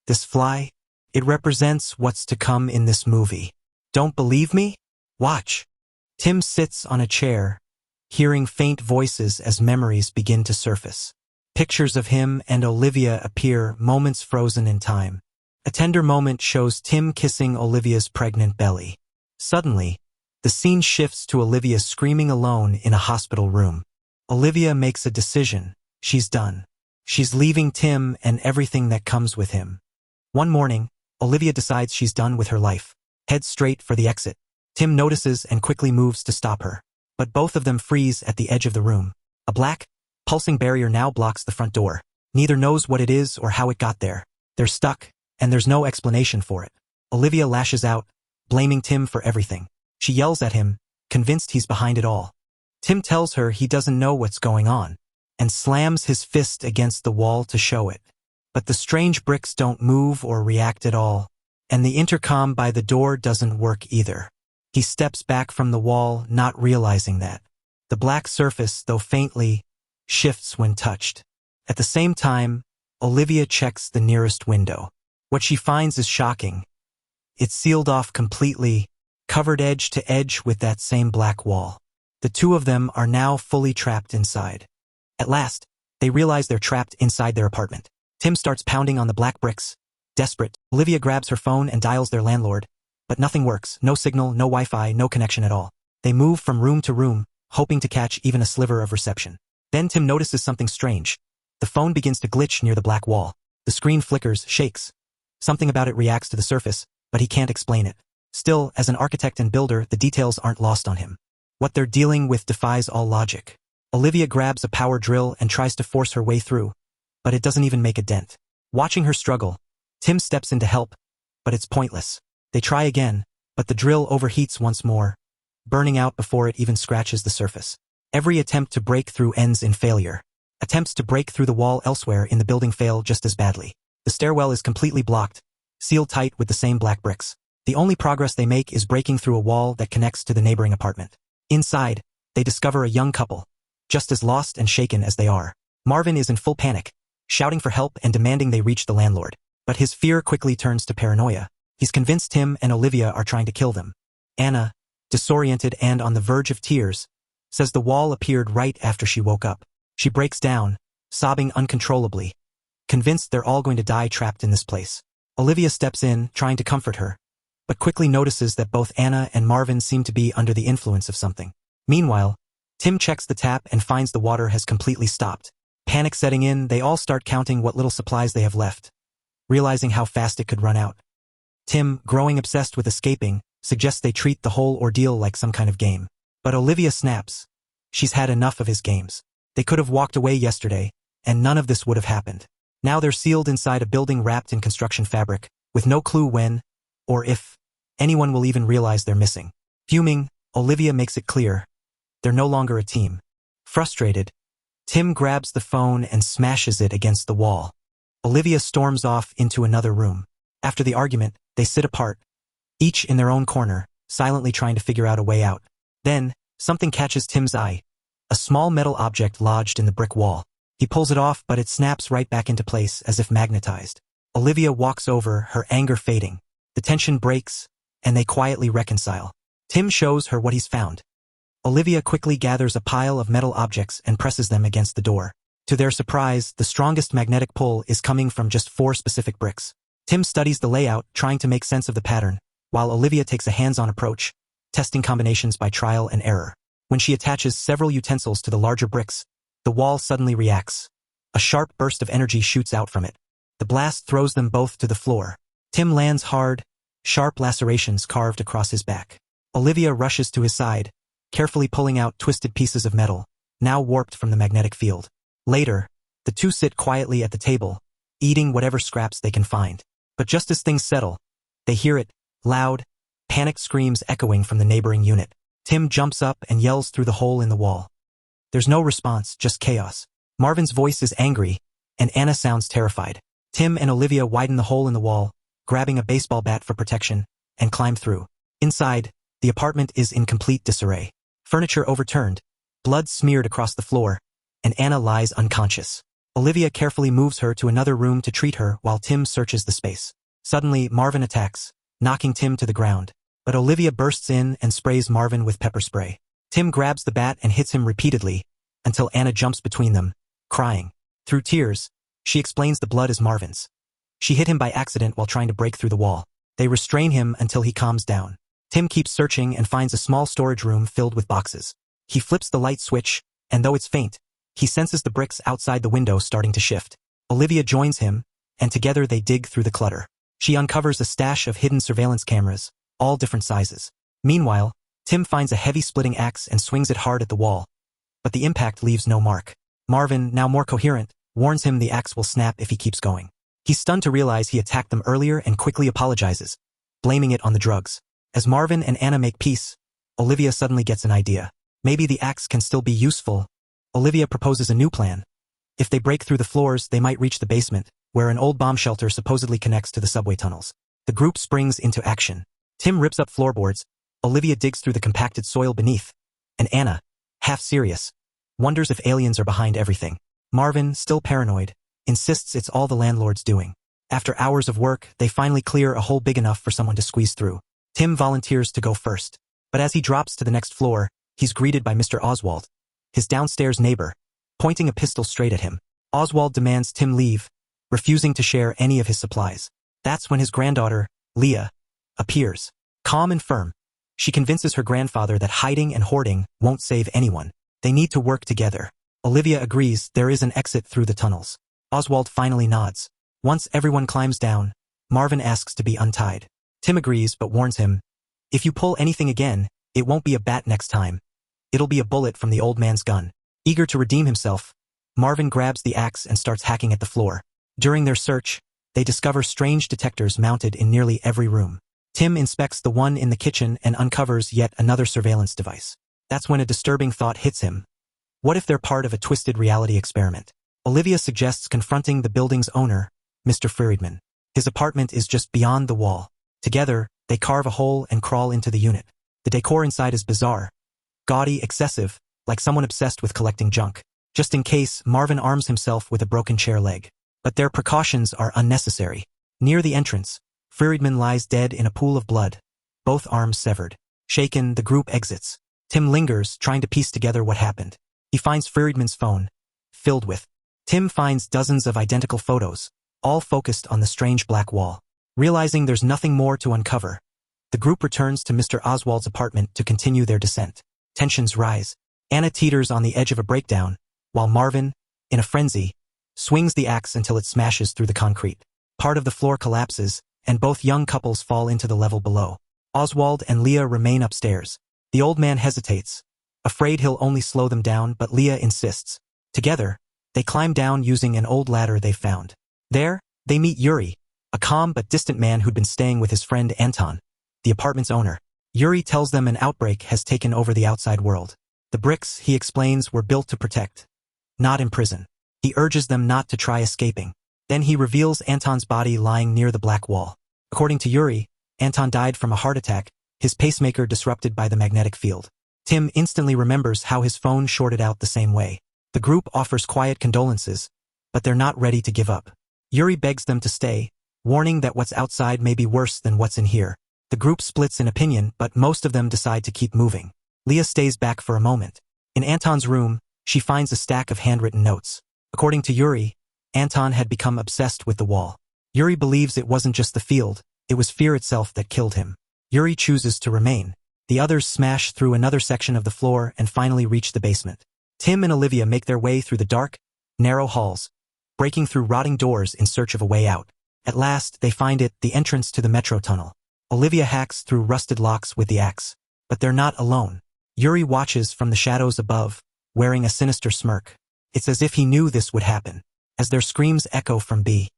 This fly? It represents what's to come in this movie. Don't believe me? Watch. Tim sits on a chair, hearing faint voices as memories begin to surface. Pictures of him and Olivia appear, moments frozen in time. A tender moment shows Tim kissing Olivia's pregnant belly. Suddenly, the scene shifts to Olivia screaming alone in a hospital room. Olivia makes a decision. She's done. She's leaving Tim and everything that comes with him. One morning, Olivia decides she's done with her life. Heads straight for the exit. Tim notices and quickly moves to stop her. But both of them freeze at the edge of the room. A black, pulsing barrier now blocks the front door. Neither knows what it is or how it got there. They're stuck, and there's no explanation for it. Olivia lashes out, blaming Tim for everything. She yells at him, convinced he's behind it all. Tim tells her he doesn't know what's going on, and slams his fist against the wall to show it. But the strange bricks don't move or react at all, and the intercom by the door doesn't work either. He steps back from the wall, not realizing that. The black surface, though faintly, shifts when touched. At the same time, Olivia checks the nearest window. What she finds is shocking. It's sealed off completely, covered edge to edge with that same black wall. The two of them are now fully trapped inside. At last, they realize they're trapped inside their apartment. Tim starts pounding on the black bricks. Desperate, Olivia grabs her phone and dials their landlord. But nothing works, no signal, no Wi-Fi, no connection at all. They move from room to room, hoping to catch even a sliver of reception. Then Tim notices something strange. The phone begins to glitch near the black wall. The screen flickers, shakes. Something about it reacts to the surface, but he can't explain it. Still, as an architect and builder, the details aren't lost on him. What they're dealing with defies all logic. Olivia grabs a power drill and tries to force her way through, but it doesn't even make a dent. Watching her struggle, Tim steps in to help, but it's pointless. They try again, but the drill overheats once more, burning out before it even scratches the surface. Every attempt to break through ends in failure. Attempts to break through the wall elsewhere in the building fail just as badly. The stairwell is completely blocked, sealed tight with the same black bricks. The only progress they make is breaking through a wall that connects to the neighboring apartment. Inside, they discover a young couple, just as lost and shaken as they are. Marvin is in full panic, shouting for help and demanding they reach the landlord. But his fear quickly turns to paranoia. He's convinced Tim and Olivia are trying to kill them. Anna, disoriented and on the verge of tears, says the wall appeared right after she woke up. She breaks down, sobbing uncontrollably, convinced they're all going to die trapped in this place. Olivia steps in, trying to comfort her, but quickly notices that both Anna and Marvin seem to be under the influence of something. Meanwhile, Tim checks the tap and finds the water has completely stopped. Panic setting in, they all start counting what little supplies they have left, realizing how fast it could run out. Tim, growing obsessed with escaping, suggests they treat the whole ordeal like some kind of game. But Olivia snaps. She's had enough of his games. They could have walked away yesterday, and none of this would have happened. Now they're sealed inside a building wrapped in construction fabric, with no clue when, or if, anyone will even realize they're missing. Fuming, Olivia makes it clear. They're no longer a team. Frustrated, Tim grabs the phone and smashes it against the wall. Olivia storms off into another room. After the argument, they sit apart, each in their own corner, silently trying to figure out a way out. Then, something catches Tim's eye. A small metal object lodged in the brick wall. He pulls it off, but it snaps right back into place as if magnetized. Olivia walks over, her anger fading. The tension breaks, and they quietly reconcile. Tim shows her what he's found. Olivia quickly gathers a pile of metal objects and presses them against the door. To their surprise, the strongest magnetic pull is coming from just 4 specific bricks. Tim studies the layout, trying to make sense of the pattern, while Olivia takes a hands-on approach, testing combinations by trial and error. When she attaches several utensils to the larger bricks, the wall suddenly reacts. A sharp burst of energy shoots out from it. The blast throws them both to the floor. Tim lands hard, sharp lacerations carved across his back. Olivia rushes to his side, carefully pulling out twisted pieces of metal, now warped from the magnetic field. Later, the two sit quietly at the table, eating whatever scraps they can find. But just as things settle, they hear it, loud, panicked screams echoing from the neighboring unit. Tim jumps up and yells through the hole in the wall. There's no response, just chaos. Marvin's voice is angry, and Anna sounds terrified. Tim and Olivia widen the hole in the wall, grabbing a baseball bat for protection, and climb through. Inside, the apartment is in complete disarray. Furniture overturned, blood smeared across the floor, and Anna lies unconscious. Olivia carefully moves her to another room to treat her while Tim searches the space. Suddenly, Marvin attacks, knocking Tim to the ground. But Olivia bursts in and sprays Marvin with pepper spray. Tim grabs the bat and hits him repeatedly, until Anna jumps between them, crying. Through tears, she explains the blood is Marvin's. She hit him by accident while trying to break through the wall. They restrain him until he calms down. Tim keeps searching and finds a small storage room filled with boxes. He flips the light switch, and though it's faint, he senses the bricks outside the window starting to shift. Olivia joins him, and together they dig through the clutter. She uncovers a stash of hidden surveillance cameras, all different sizes. Meanwhile, Tim finds a heavy splitting axe and swings it hard at the wall, but the impact leaves no mark. Marvin, now more coherent, warns him the axe will snap if he keeps going. He's stunned to realize he attacked them earlier and quickly apologizes, blaming it on the drugs. As Marvin and Anna make peace, Olivia suddenly gets an idea. Maybe the axe can still be useful. Olivia proposes a new plan. If they break through the floors, they might reach the basement, where an old bomb shelter supposedly connects to the subway tunnels. The group springs into action. Tim rips up floorboards, Olivia digs through the compacted soil beneath, and Anna, half serious, wonders if aliens are behind everything. Marvin, still paranoid, insists it's all the landlord's doing. After hours of work, they finally clear a hole big enough for someone to squeeze through. Tim volunteers to go first, but as he drops to the next floor, he's greeted by Mr. Oswald, his downstairs neighbor, pointing a pistol straight at him. Oswald demands Tim leave, refusing to share any of his supplies. That's when his granddaughter, Leah, appears. Calm and firm, she convinces her grandfather that hiding and hoarding won't save anyone. They need to work together. Olivia agrees there is an exit through the tunnels. Oswald finally nods. Once everyone climbs down, Marvin asks to be untied. Tim agrees but warns him, if you pull anything again, it won't be a bat next time. It'll be a bullet from the old man's gun. Eager to redeem himself, Marvin grabs the axe and starts hacking at the floor. During their search, they discover strange detectors mounted in nearly every room. Tim inspects the one in the kitchen and uncovers yet another surveillance device. That's when a disturbing thought hits him. What if they're part of a twisted reality experiment? Olivia suggests confronting the building's owner, Mr. Friedman. His apartment is just beyond the wall. Together, they carve a hole and crawl into the unit. The decor inside is bizarre, gaudy, excessive, like someone obsessed with collecting junk. Just in case, Marvin arms himself with a broken chair leg. But their precautions are unnecessary. Near the entrance, Friedman lies dead in a pool of blood, both arms severed. Shaken, the group exits. Tim lingers, trying to piece together what happened. He finds Friedman's phone, filled with. Tim finds dozens of identical photos, all focused on the strange black wall. Realizing there's nothing more to uncover, the group returns to Mr. Oswald's apartment to continue their descent. Tensions rise. Anna teeters on the edge of a breakdown, while Marvin, in a frenzy, swings the axe until it smashes through the concrete. Part of the floor collapses, and both young couples fall into the level below. Oswald and Leah remain upstairs. The old man hesitates, afraid he'll only slow them down, but Leah insists. Together, they climb down using an old ladder they found. There, they meet Yuri, a calm but distant man who'd been staying with his friend Anton, the apartment's owner. Yuri tells them an outbreak has taken over the outside world. The bricks, he explains, were built to protect, not imprison. He urges them not to try escaping. Then he reveals Anton's body lying near the black wall. According to Yuri, Anton died from a heart attack, his pacemaker disrupted by the magnetic field. Tim instantly remembers how his phone shorted out the same way. The group offers quiet condolences, but they're not ready to give up. Yuri begs them to stay, warning that what's outside may be worse than what's in here. The group splits in opinion, but most of them decide to keep moving. Leah stays back for a moment. In Anton's room, she finds a stack of handwritten notes. According to Yuri, Anton had become obsessed with the wall. Yuri believes it wasn't just the field, it was fear itself that killed him. Yuri chooses to remain. The others smash through another section of the floor and finally reach the basement. Tim and Olivia make their way through the dark, narrow halls, breaking through rotting doors in search of a way out. At last, they find it, the entrance to the metro tunnel. Olivia hacks through rusted locks with the axe. But they're not alone. Yuri watches from the shadows above, wearing a sinister smirk. It's as if he knew this would happen, as their screams echo from B.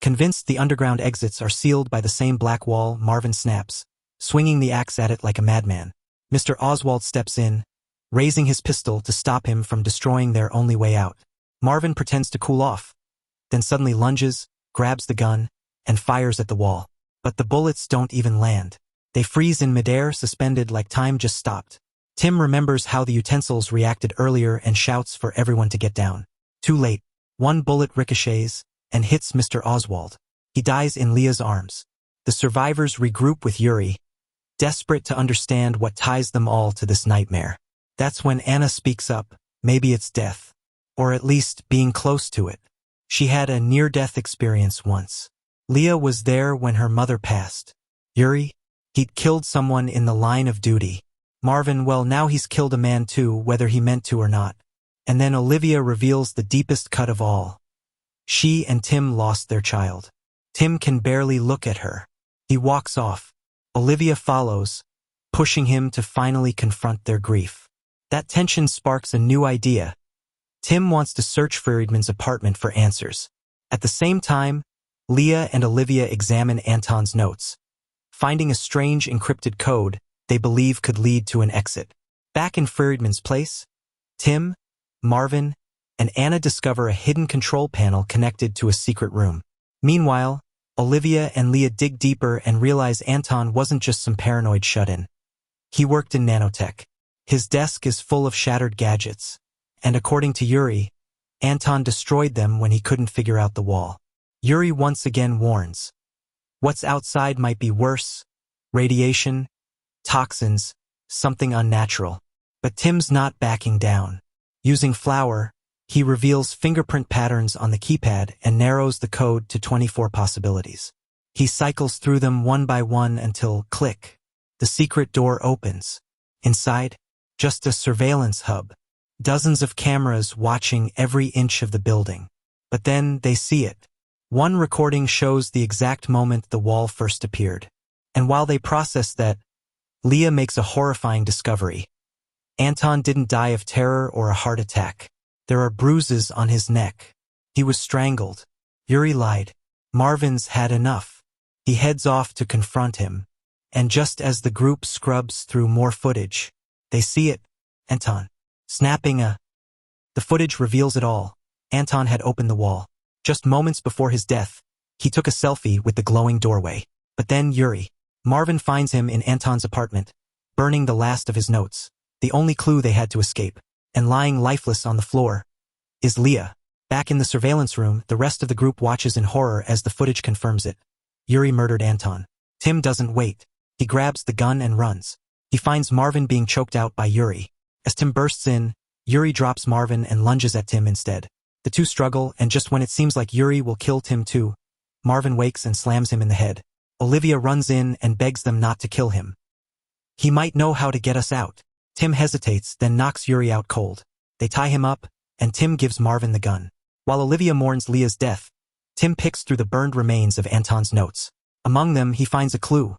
Convinced the underground exits are sealed by the same black wall, Marvin snaps, swinging the axe at it like a madman. Mr. Oswald steps in, raising his pistol to stop him from destroying their only way out. Marvin pretends to cool off, then suddenly lunges, grabs the gun, and fires at the wall. But the bullets don't even land. They freeze in midair, suspended like time just stopped. Tim remembers how the utensils reacted earlier and shouts for everyone to get down. Too late. One bullet ricochets and hits Mr. Oswald. He dies in Leah's arms. The survivors regroup with Yuri, desperate to understand what ties them all to this nightmare. That's when Anna speaks up. Maybe it's death. Or at least being close to it. She had a near-death experience once. Leah was there when her mother passed. Yuri? He'd killed someone in the line of duty. Marvin, well, now he's killed a man too, whether he meant to or not. And then Olivia reveals the deepest cut of all. She and Tim lost their child. Tim can barely look at her. He walks off. Olivia follows, pushing him to finally confront their grief. That tension sparks a new idea. Tim wants to search Friedman's apartment for answers. At the same time, Leah and Olivia examine Anton's notes, finding a strange encrypted code they believe could lead to an exit. Back in Friedman's place, Tim, Marvin, and Anna discover a hidden control panel connected to a secret room. Meanwhile, Olivia and Leah dig deeper and realize Anton wasn't just some paranoid shut-in. He worked in nanotech. His desk is full of shattered gadgets, and according to Yuri, Anton destroyed them when he couldn't figure out the wall. Yuri once again warns. What's outside might be worse. Radiation, toxins, something unnatural. But Tim's not backing down. Using flour, he reveals fingerprint patterns on the keypad and narrows the code to 24 possibilities. He cycles through them one by one until, click, the secret door opens. Inside, just a surveillance hub. Dozens of cameras watching every inch of the building. But then they see it. One recording shows the exact moment the wall first appeared. And while they process that, Leah makes a horrifying discovery. Anton didn't die of terror or a heart attack. There are bruises on his neck. He was strangled. Yuri lied. Marvin's had enough. He heads off to confront him. And just as the group scrubs through more footage, they see it. Anton. Snapping The footage reveals it all. Anton had opened the wall. Just moments before his death, he took a selfie with the glowing doorway. But then Yuri. Marvin finds him in Anton's apartment, burning the last of his notes, the only clue they had to escape. And lying lifeless on the floor is Leah. Back in the surveillance room, the rest of the group watches in horror as the footage confirms it. Yuri murdered Anton. Tim doesn't wait. He grabs the gun and runs. He finds Marvin being choked out by Yuri. As Tim bursts in, Yuri drops Marvin and lunges at Tim instead. The two struggle, and just when it seems like Yuri will kill Tim too, Marvin wakes and slams him in the head. Olivia runs in and begs them not to kill him. He might know how to get us out. Tim hesitates, then knocks Yuri out cold. They tie him up, and Tim gives Marvin the gun. While Olivia mourns Leah's death, Tim picks through the burned remains of Anton's notes. Among them, he finds a clue.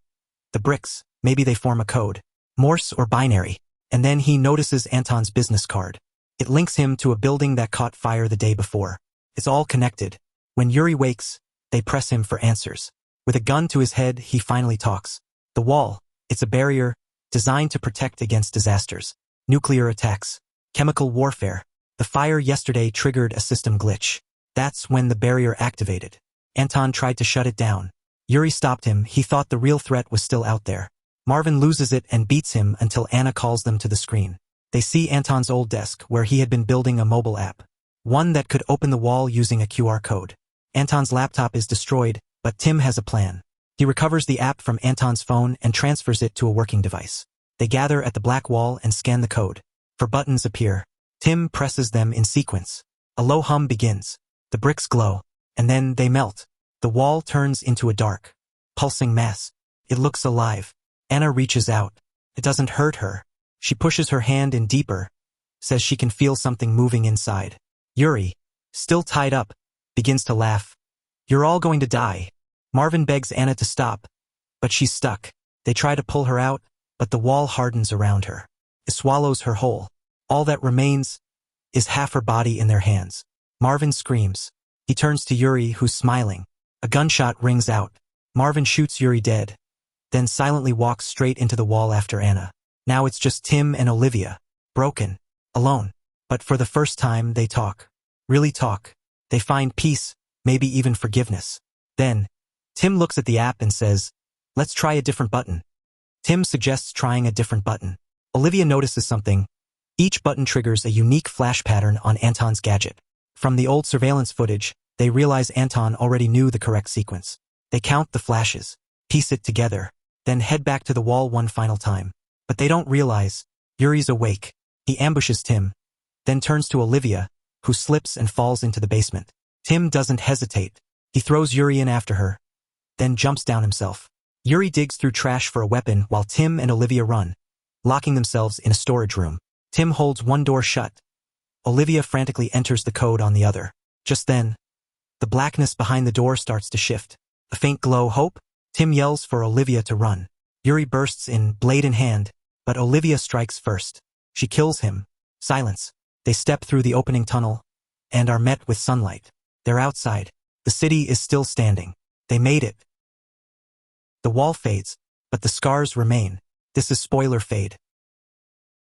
The bricks, maybe they form a code. Morse or binary. And then he notices Anton's business card. It links him to a building that caught fire the day before. It's all connected. When Yuri wakes, they press him for answers. With a gun to his head, he finally talks. The wall, it's a barrier, designed to protect against disasters, nuclear attacks, chemical warfare. The fire yesterday triggered a system glitch. That's when the barrier activated. Anton tried to shut it down. Yuri stopped him. He thought the real threat was still out there. Marvin loses it and beats him until Anna calls them to the screen. They see Anton's old desk where he had been building a mobile app, one that could open the wall using a QR code. Anton's laptop is destroyed, but Tim has a plan. He recovers the app from Anton's phone and transfers it to a working device. They gather at the black wall and scan the code. 4 buttons appear. Tim presses them in sequence. A low hum begins. The bricks glow, and then they melt. The wall turns into a dark, pulsing mass. It looks alive. Anna reaches out. It doesn't hurt her. She pushes her hand in deeper, says she can feel something moving inside. Yuri, still tied up, begins to laugh. You're all going to die. Marvin begs Anna to stop, but she's stuck. They try to pull her out, but the wall hardens around her. It swallows her whole. All that remains is half her body in their hands. Marvin screams. He turns to Yuri, who's smiling. A gunshot rings out. Marvin shoots Yuri dead, then silently walks straight into the wall after Anna. Now it's just Tim and Olivia, broken, alone. But for the first time, they talk. Really talk. They find peace, maybe even forgiveness. Then, Tim looks at the app and says, "Let's try a different button." Tim suggests trying a different button. Olivia notices something. Each button triggers a unique flash pattern on Anton's gadget. From the old surveillance footage, they realize Anton already knew the correct sequence. They count the flashes, piece it together, then head back to the wall one final time. But they don't realize Yuri's awake. He ambushes Tim, then turns to Olivia, who slips and falls into the basement. Tim doesn't hesitate. He throws Yuri in after her, then jumps down himself. Yuri digs through trash for a weapon while Tim and Olivia run, locking themselves in a storage room. Tim holds one door shut. Olivia frantically enters the code on the other. Just then, the blackness behind the door starts to shift. A faint glow. Hope? Tim yells for Olivia to run. Yuri bursts in, blade in hand, but Olivia strikes first. She kills him. Silence. They step through the opening tunnel and are met with sunlight. They're outside. The city is still standing. They made it. The wall fades, but the scars remain. This is spoiler fade.